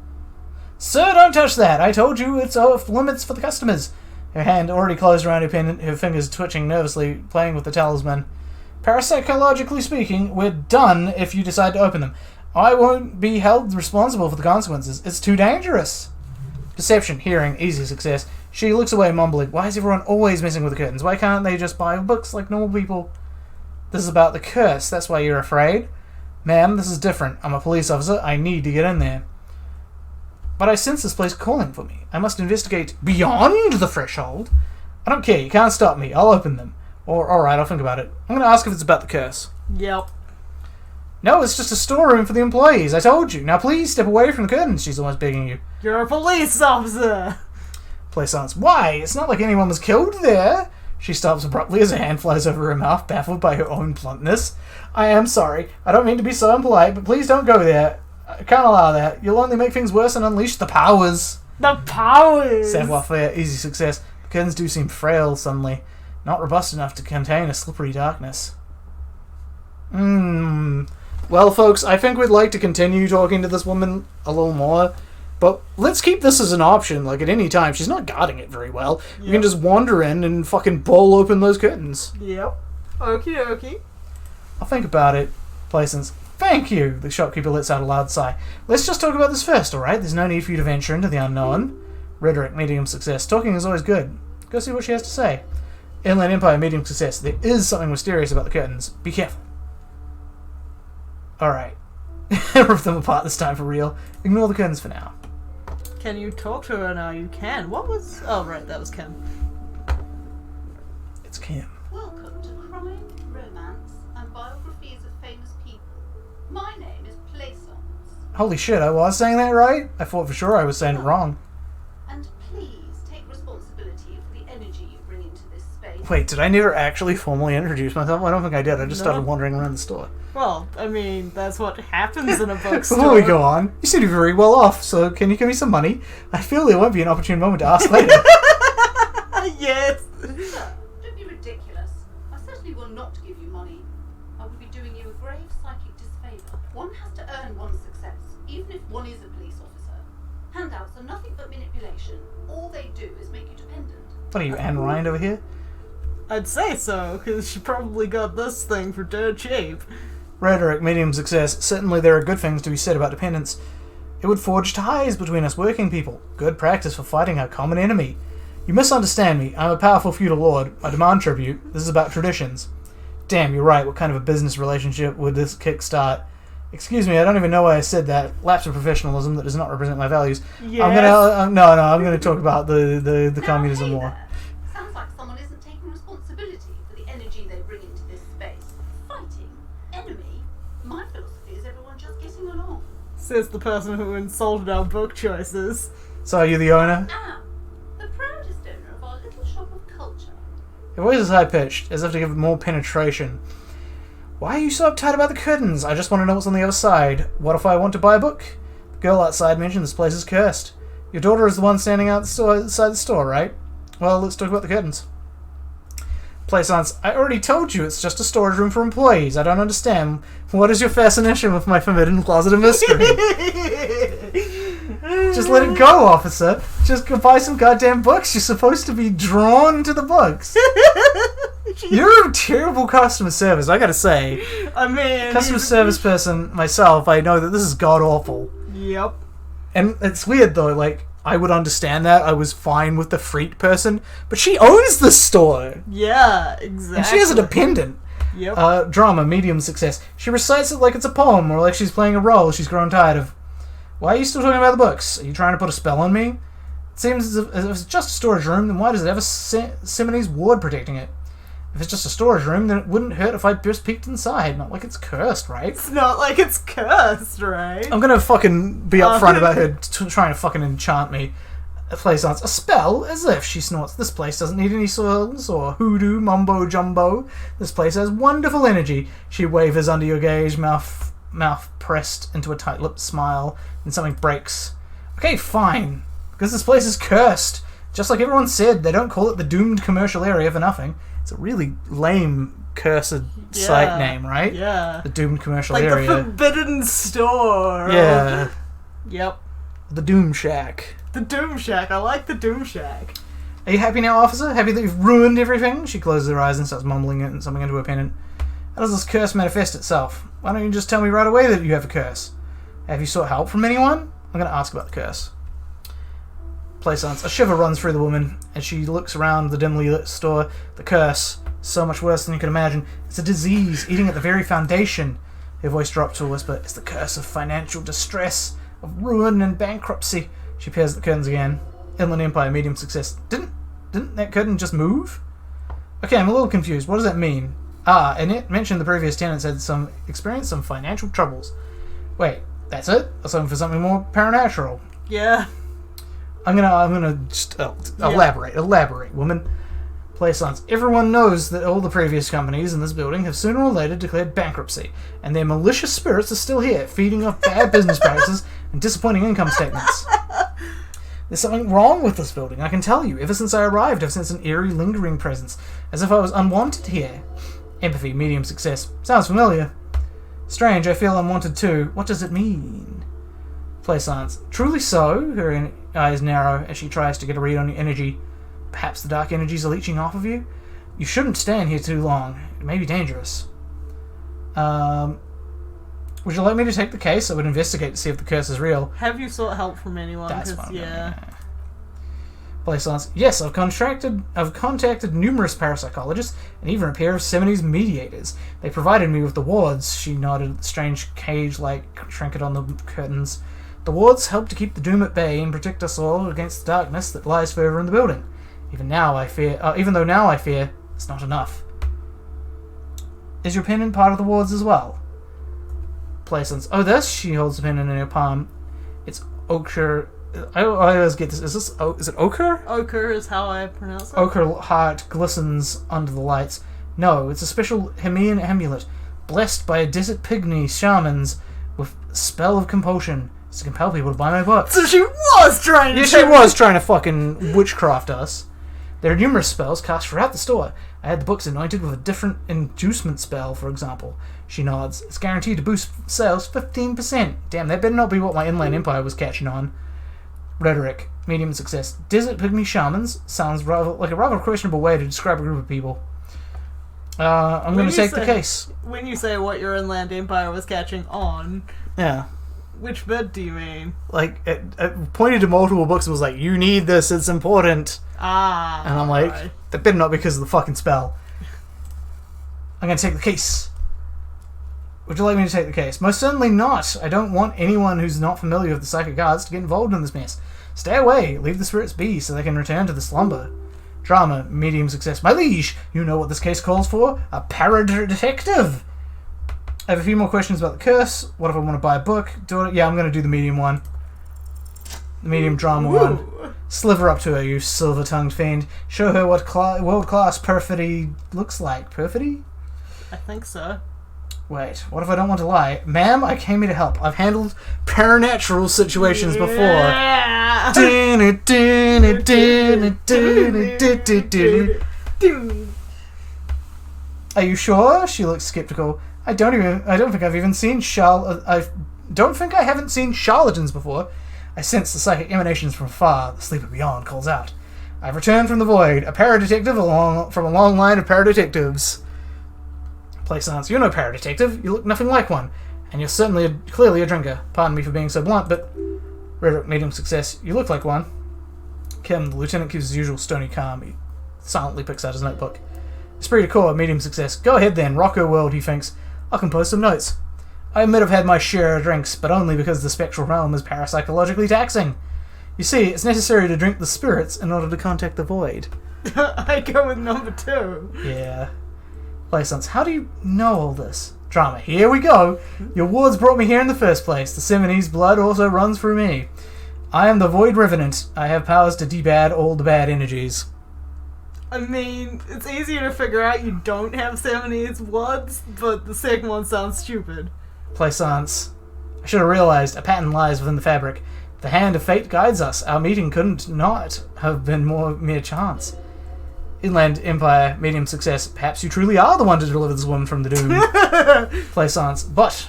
Speaker 1: Sir, don't touch that! I told you it's off limits for the customers. Her hand already closed around her pendant, her fingers twitching nervously, playing with the talisman. Parapsychologically speaking, we're done if you decide to open them. I won't be held responsible for the consequences. It's too dangerous. Perception, hearing, easy success. She looks away, mumbling, why is everyone always messing with the curtains? Why can't they just buy books like normal people? This is about the curse, that's why you're afraid. Ma'am, this is different. I'm a police officer. I need to get in there. But I sense this place calling for me. I must investigate beyond the threshold. I don't care. You can't stop me. I'll open them. Or, alright, I'll think about it. I'm going to ask if it's about the curse.
Speaker 2: Yep.
Speaker 1: No, it's just a storeroom for the employees. I told you. Now please step away from the curtains. She's almost begging you.
Speaker 2: You're a police officer!
Speaker 1: Play silence. Why? It's not like anyone was killed there. She stops abruptly as her hand flies over her mouth, baffled by her own bluntness. I am sorry. I don't mean to be so impolite, but please don't go there. I can't allow that. You'll only make things worse and unleash the powers.
Speaker 2: The powers!
Speaker 1: Savoir-faire, easy success. The curtains do seem frail suddenly. Not robust enough to contain a slippery darkness. Well, folks, I think we'd like to continue talking to this woman a little more. But let's keep this as an option, like at any time. She's not guarding it very well. Yep. You can just wander in and fucking bowl open those curtains.
Speaker 2: Yep. Okie dokie.
Speaker 1: I'll think about it. Plaisance. Thank you! The shopkeeper lets out a loud sigh. Let's just talk about this first, alright? There's no need for you to venture into the unknown. Rhetoric, medium success. Talking is always good. Go see what she has to say. Inland Empire, medium success. There is something mysterious about the curtains. Be careful. Alright. Rip them apart this time for real. Ignore the curtains for now.
Speaker 2: Can you talk to her now? You can. What was... Oh, right, that was Kim.
Speaker 1: It's Kim.
Speaker 3: Welcome to Crime, Romance, and Biographies of Famous People. My name is Plaisance.
Speaker 1: Holy shit, I was saying that right? I thought for sure I was saying it wrong.
Speaker 3: And please take responsibility for the energy you bring into this space.
Speaker 1: Wait, did I never actually formally introduce myself? I don't think I did. I just started wandering around the store.
Speaker 2: Well, I mean, that's what happens in a bookstore.
Speaker 1: Before we go on, you seem to be very well off, so can you give me some money? I feel there won't be an opportune moment to ask later.
Speaker 2: Yes!
Speaker 3: Sir, don't be ridiculous. I certainly will not give you money. I would be doing you a grave psychic disfavour. One has to earn one's success, even if one is a police officer. Handouts are nothing but manipulation. All they do is make you dependent.
Speaker 1: What are you, Anne Rind over here?
Speaker 2: I'd say so, because she probably got this thing for dirt cheap.
Speaker 1: Rhetoric, medium success. Certainly there are good things to be said about dependence. It would forge ties between us working people. Good practice for fighting our common enemy. You misunderstand me. I'm a powerful feudal lord. I demand tribute. This is about traditions. Damn, you're right. What kind of a business relationship would this kickstart? Excuse me, I don't even know why I said that. Lapse of professionalism that does not represent my values.
Speaker 2: Yes.
Speaker 1: I'm gonna talk about the
Speaker 3: Now,
Speaker 1: communism
Speaker 3: hey
Speaker 1: war.
Speaker 3: there. Sounds like someone isn't taking responsibility for the energy they bring into this space. Fighting? Enemy? My philosophy is everyone just getting along.
Speaker 2: Says the person who insulted our book choices.
Speaker 1: So are you the owner?
Speaker 3: Am the proudest owner of our little shop of culture.
Speaker 1: Your voice is high-pitched, as if to give it more penetration. Why are you so uptight about the curtains? I just want to know what's on the other side. What if I want to buy a book? The girl outside mentioned this place is cursed. Your daughter is the one standing outside the store, right? Well, let's talk about the curtains. Plaisance, I already told you it's just a storage room for employees. I don't understand. What is your fascination with my forbidden closet of mystery? Just let it go, officer. Just go buy some goddamn books. You're supposed to be drawn to the books. You're a terrible customer service, I gotta say.
Speaker 2: I mean...
Speaker 1: Customer service person myself, I know that this is god-awful.
Speaker 2: Yep.
Speaker 1: And it's weird, though, like, I would understand that. I was fine with the freak person. But she owns the store!
Speaker 2: Yeah, exactly.
Speaker 1: And she has a dependent.
Speaker 2: Yep.
Speaker 1: Drama, medium success. She recites it like it's a poem, or like she's playing a role she's grown tired of. Why are you still talking about the books? Are you trying to put a spell on me? It seems as if it's just a storage room, then why does it have a Simonese ward protecting it? If it's just a storage room, then it wouldn't hurt if I just peeked inside. Not like it's cursed, right?
Speaker 2: It's not like it's cursed, right?
Speaker 1: I'm gonna fucking be upfront about her trying to fucking enchant me. A place sounds a spell, as if, she snorts. This place doesn't need any spells or hoodoo mumbo jumbo. This place has wonderful energy. She wavers under your gaze, mouth pressed into a tight-lipped smile, and something breaks. Okay, fine. Because this place is cursed. Just like everyone said, they don't call it the doomed commercial area for nothing. It's a really lame, cursed site name, right?
Speaker 2: Yeah.
Speaker 1: The doomed commercial
Speaker 2: like
Speaker 1: area.
Speaker 2: the Forbidden Store.
Speaker 1: Yeah.
Speaker 2: Yep.
Speaker 1: The Doom Shack.
Speaker 2: The Doom Shack. I like the Doom Shack.
Speaker 1: Are you happy now, officer? Happy that you've ruined everything? She closes her eyes and starts mumbling it and something into her pendant. How does this curse manifest itself? Why don't you just tell me right away that you have a curse? Have you sought help from anyone? I'm going to ask about the curse. Play silence. A shiver runs through the woman as she looks around the dimly lit store. The curse. So much worse than you can imagine. It's a disease eating at the very foundation. Her voice dropped to a whisper. It's the curse of financial distress, of ruin and bankruptcy. She peers at the curtains again. Inland Empire, medium success. Didn't that curtain just move? Okay, I'm a little confused. What does that mean? Ah, and it mentioned the previous tenants had experienced some financial troubles. Wait, that's it? I was looking for something more paranatural.
Speaker 2: Yeah.
Speaker 1: I'm gonna just elaborate, woman. Play silence. Everyone knows that all the previous companies in this building have sooner or later declared bankruptcy, and their malicious spirits are still here, feeding off bad business practices and disappointing income statements. There's something wrong with this building, I can tell you. Ever since I arrived, I've sensed an eerie, lingering presence, as if I was unwanted here. Empathy, medium success. Sounds familiar. Strange, I feel unwanted too. What does it mean? Play silence. Truly so. Her eyes narrow as she tries to get a read on your energy. Perhaps the dark energies are leeching off of you? You shouldn't stand here too long. It may be dangerous. Would you like me to take the case? I would investigate to see if the curse is real.
Speaker 2: Have you sought help from anyone?
Speaker 1: That's fine.
Speaker 2: Yeah.
Speaker 1: Play silence. Yes, I've contacted numerous parapsychologists and even a pair of Semines mediators. They provided me with the wards. She nodded at the strange cage-like trinket on the curtains. The wards help to keep the doom at bay and protect us all against the darkness that lies further in the building. Even though now I fear, it's not enough. Is your pendant part of the wards as well? Play silence. Oh, this? She holds the pendant in her palm. It's ochre. I always get this. Is it ochre?
Speaker 2: Ochre is how I pronounce it.
Speaker 1: Ochre heart glistens under the lights. No, it's a special Hemian amulet, blessed by a desert pygmy shamans with spell of compulsion to compel people to buy my books.
Speaker 2: So she was trying to...
Speaker 1: Yeah, she was trying to fucking witchcraft us. There are numerous spells cast throughout the store. I had the books anointed with a different inducement spell, for example. She nods. It's guaranteed to boost sales 15%. Damn, that better not be what my Inland Empire was catching on. Rhetoric. Medium success. Desert pygmy shamans sounds like a rather questionable way to describe a group of people. I'm going to take the case.
Speaker 2: When you say what your Inland Empire was catching on...
Speaker 1: Yeah.
Speaker 2: Which bit do you mean?
Speaker 1: Like, it pointed to multiple books and was like, you need this, it's important.
Speaker 2: Ah.
Speaker 1: And I'm like,
Speaker 2: right.
Speaker 1: that better not be because of the fucking spell. I'm going to take the case. Would you like me to take the case? Most certainly not. I don't want anyone who's not familiar with the psychic arts to get involved in this mess. Stay away. Leave the spirits be so they can return to the slumber. Drama. Medium success. My liege, you know what this case calls for? A paradetective. I have a few more questions about the curse. What if I want to buy a book? Yeah, I'm going to do the medium one. The medium drama one. Sliver up to her, you silver-tongued fiend. Show her what world-class perfidy looks like. Perfidy?
Speaker 2: I think so.
Speaker 1: Wait, what if I don't want to lie? Ma'am, I came here to help. I've handled paranatural situations before. Are you sure? She looks skeptical. I don't think I've even seen I don't think I haven't seen charlatans before. I sense the psychic emanations from afar. The sleeper beyond calls out. I've returned from the void, a paradetective from a long line of paradetectives. Play silence. You're no paradetective. You look nothing like one. And you're clearly a drinker. Pardon me for being so blunt, but... Rhetoric, medium success. You look like one. Kim, the lieutenant keeps his usual stony calm. He silently picks out his notebook. Esprit de corps, medium success. Go ahead then, rock her world, he thinks. I'll compose some notes. I admit I've had my share of drinks, but only because the spectral realm is parapsychologically taxing. You see, it's necessary to drink the spirits in order to contact the void.
Speaker 2: I go with number 2.
Speaker 1: Yeah. Play silence. How do you know all this? Drama. Here we go. Your wards brought me here in the first place. The Semines' blood also runs through me. I am the Void Revenant. I have powers to debad all the bad energies.
Speaker 2: I mean, it's easier to figure out you don't have Semines' bloods, but the second one sounds stupid.
Speaker 1: Play silence. I should have realized a pattern lies within the fabric. The hand of fate guides us. Our meeting couldn't not have been more mere chance. Inland Empire, medium success. Perhaps you truly are the one to deliver this woman from the doom. Play silence. But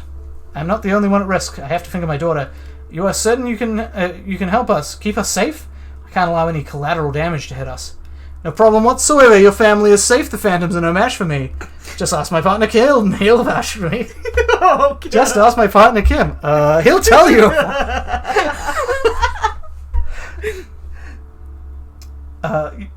Speaker 1: I'm not the only one at risk. I have to think of my daughter. You are certain you can help us, keep us safe? I can't allow any collateral damage to hit us. No problem whatsoever. Your family is safe. The Phantoms are no match for me. Just ask my partner Kim, and he'll vouch for me.
Speaker 2: Okay.
Speaker 1: Just ask my partner Kim. He'll tell you.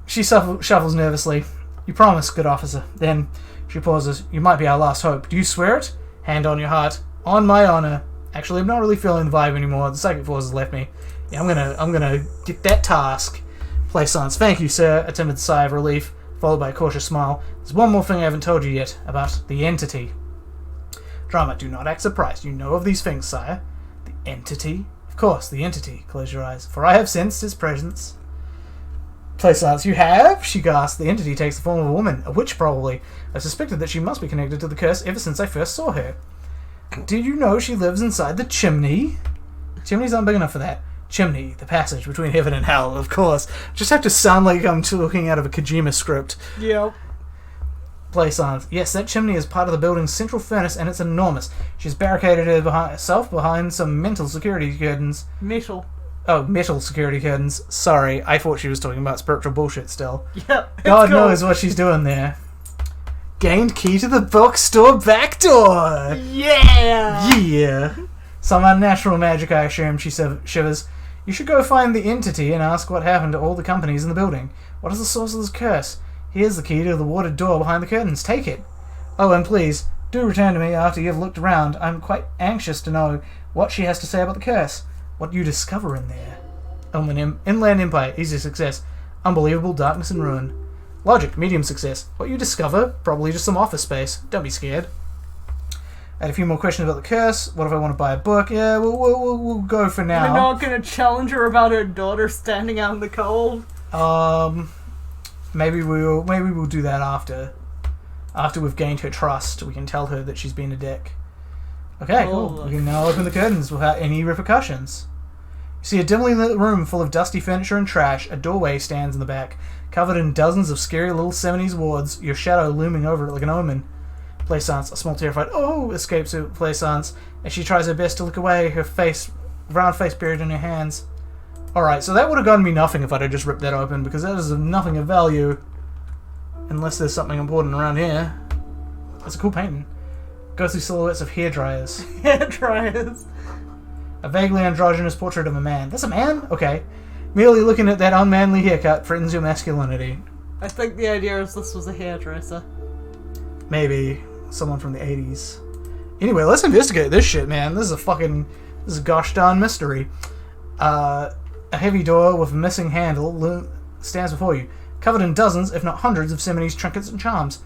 Speaker 1: She shuffles nervously. You promise, good officer. Then she pauses. You might be our last hope. Do you swear it? Hand on your heart. On my honor. Actually, I'm not really feeling the vibe anymore. The psychic force has left me. Yeah, I'm gonna get that task. Play silence. Thank you, sir. A timid sigh of relief, followed by a cautious smile. There's one more thing I haven't told you yet about the entity. Drama, do not act surprised. You know of these things, sire. The entity? Of course, the entity. Close your eyes, for I have sensed his presence. Play silence. You have? She gasped. The entity takes the form of a woman, a witch probably. I suspected that she must be connected to the curse ever since I first saw her. Did you know she lives inside the chimney? Chimneys aren't big enough for that. Chimney, the passage between heaven and hell, of course. Just have to sound like I'm talking out of a Kojima script.
Speaker 2: Yep.
Speaker 1: Play silence. Yes, that chimney is part of the building's central furnace, and it's enormous. She's barricaded herself behind some mental security curtains.
Speaker 2: Metal.
Speaker 1: Oh, metal security curtains. Sorry, I thought she was talking about spiritual bullshit still.
Speaker 2: Yep.
Speaker 1: God knows what she's doing there. Gained key to the bookstore back door!
Speaker 2: Yeah!
Speaker 1: Yeah! Some unnatural magic, I assume, she shivers. You should go find the entity and ask what happened to all the companies in the building. What is the source of this curse? Here's the key to the watered door behind the curtains. Take it! Oh, and please, do return to me after you've looked around. I'm quite anxious to know what she has to say about the curse. What you discover in there. Inland Empire, easy success. Unbelievable darkness and ruin. Logic, medium success. What you discover? Probably just some office space. Don't be scared. I had a few more questions about the curse. What if I want to buy a book? Yeah, we'll go for now.
Speaker 2: You're not going to challenge her about her daughter standing out in the cold?
Speaker 1: Maybe we'll do that after. After we've gained her trust, we can tell her that she's been a dick. Okay, cool. We can now open the curtains without any repercussions. You see a dimly lit room full of dusty furniture and trash. A doorway stands in the back, covered in dozens of scary little 70s wards, your shadow looming over it like an omen. Play silence. A small terrified "oh" escapes her. Play silence as she tries her best to look away, her round face buried in her hands. Alright, so that would have gotten me nothing if I'd have just ripped that open, because that is nothing of value. Unless there's something important around here. That's a cool painting. Ghostly silhouettes of hairdryers.
Speaker 2: Hairdryers.
Speaker 1: A vaguely androgynous portrait of a man. That's a man? Okay. Merely looking at that unmanly haircut threatens your masculinity.
Speaker 2: I think the idea is this was a hairdresser.
Speaker 1: Maybe. Someone from the 80s. Anyway, let's investigate this shit, man. This is a gosh darn mystery. A heavy door with a missing handle stands before you, covered in dozens, if not hundreds, of 70s trinkets and charms.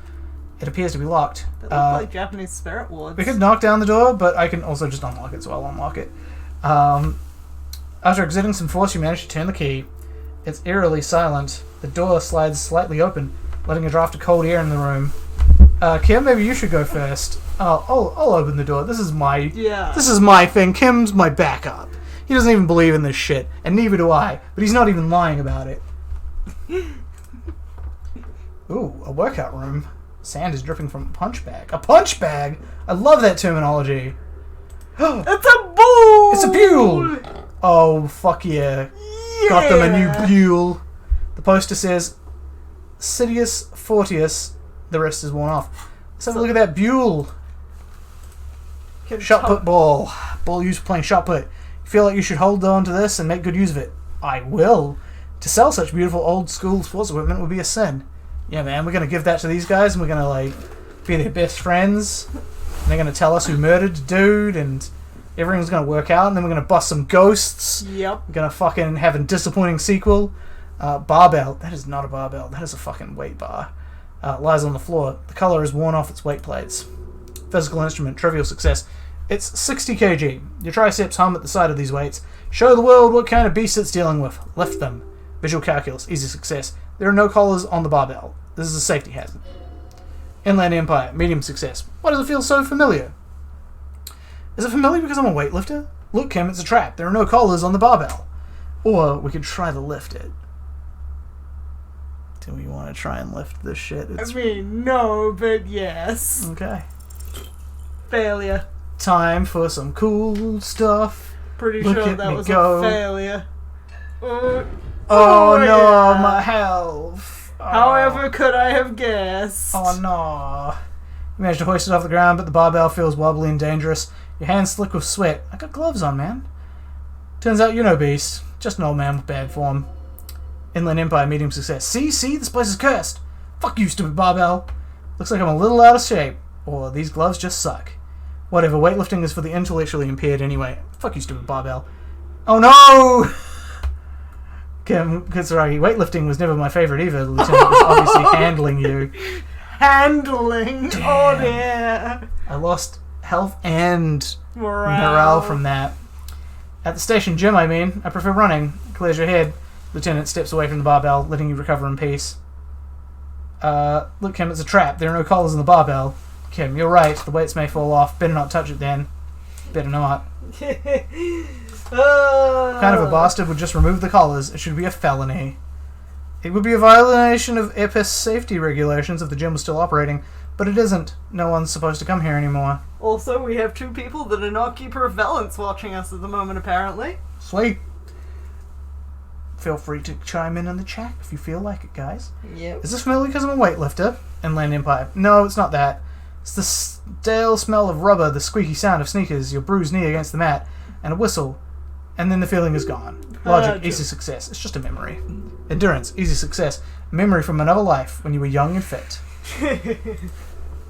Speaker 1: It appears to be locked.
Speaker 2: They look like Japanese spirit wards.
Speaker 1: We could knock down the door, but I can also just unlock it, so I'll unlock it. After exerting some force, you manage to turn the key. It's eerily silent. The door slides slightly open, letting a draft of cold air in the room. Kim, maybe you should go first. I'll open the door. This is my thing. Kim's my backup. He doesn't even believe in this shit, and neither do I, but he's not even lying about it. Ooh, a workout room. Sand is dripping from a punch bag. A punch bag? I love that terminology.
Speaker 2: It's a bull!
Speaker 1: It's a buell! Oh, fuck yeah. Got them a new buell. The poster says, Sidious Fortius. The rest is worn off. Let's have a look at that buell. Shot put ball. Ball used for playing shot put. You feel like you should hold on to this and make good use of it. I will. To sell such beautiful old school sports equipment would be a sin. Yeah, man, we're going to give that to these guys and we're going to, be their best friends. And they're going to tell us who murdered the dude and everything's going to work out. And then we're going to bust some ghosts.
Speaker 2: Yep.
Speaker 1: We're going to fucking have a disappointing sequel. Barbell. That is not a barbell. That is a fucking weight bar. Lies on the floor. The color is worn off its weight plates. Physical instrument. Trivial success. It's 60 kg. Your triceps hum at the sight of these weights. Show the world what kind of beast it's dealing with. Lift them. Visual calculus. Easy success. There are no collars on the barbell. This is a safety hazard. Inland Empire. Medium success. Why does it feel so familiar? Is it familiar because I'm a weightlifter? Look, Kim, it's a trap. There are no collars on the barbell. Or we could try to lift it. Do we want to try and lift this shit?
Speaker 2: I mean, no, but yes.
Speaker 1: Okay.
Speaker 2: Failure.
Speaker 1: Time for some cool stuff.
Speaker 2: Pretty
Speaker 1: Look
Speaker 2: sure
Speaker 1: at
Speaker 2: that
Speaker 1: me
Speaker 2: was
Speaker 1: go.
Speaker 2: a failure.
Speaker 1: Oh no,
Speaker 2: yeah.
Speaker 1: my health.
Speaker 2: However could I have guessed?
Speaker 1: Oh no. You managed to hoist it off the ground, but the barbell feels wobbly and dangerous. Your hands slick with sweat. I got gloves on, man. Turns out you're no beast. Just an old man with bad form. Inland Empire, medium success. See? This place is cursed. Fuck you, stupid barbell. Looks like I'm a little out of shape. Or these gloves just suck. Whatever, weightlifting is for the intellectually impaired anyway. Fuck you, stupid barbell. Oh no! Kim Kitsuragi, weightlifting was never my favourite either. The lieutenant was obviously handling you.
Speaker 2: Handling?
Speaker 1: Damn.
Speaker 2: Oh dear.
Speaker 1: I lost health and
Speaker 2: Morale
Speaker 1: from that. At the station gym, I mean. I prefer running. Clears your head. Lieutenant steps away from the barbell, letting you recover in peace. Look, Kim, it's a trap. There are no collars in the barbell. Kim, you're right. The weights may fall off. Better not touch it then. Better not. What kind of a bastard would just remove the collars? It should be a felony. It would be a violation of EPIS safety regulations if the gym was still operating, but it isn't. No one's supposed to come here anymore.
Speaker 2: Also, we have 2 people that are not keeper of Valence watching us at the moment, apparently.
Speaker 1: Sweet. Feel free to chime in the chat if you feel like it, guys.
Speaker 2: Yep.
Speaker 1: Is this familiar because I'm a weightlifter? Inland Empire. No, it's not that. It's the stale smell of rubber, the squeaky sound of sneakers, your bruised knee against the mat, and a whistle. And then the feeling is gone. Logic, easy success. It's just a memory. Endurance, easy success. A memory from another life when you were young and fit.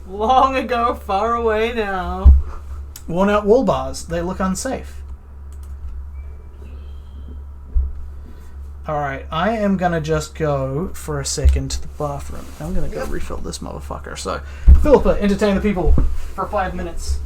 Speaker 2: Long ago, far away now.
Speaker 1: Worn out wall bars. They look unsafe. Alright, I am gonna just go for a second to the bathroom. I'm gonna go refill this motherfucker. So, Philippa, entertain the people for 5 minutes.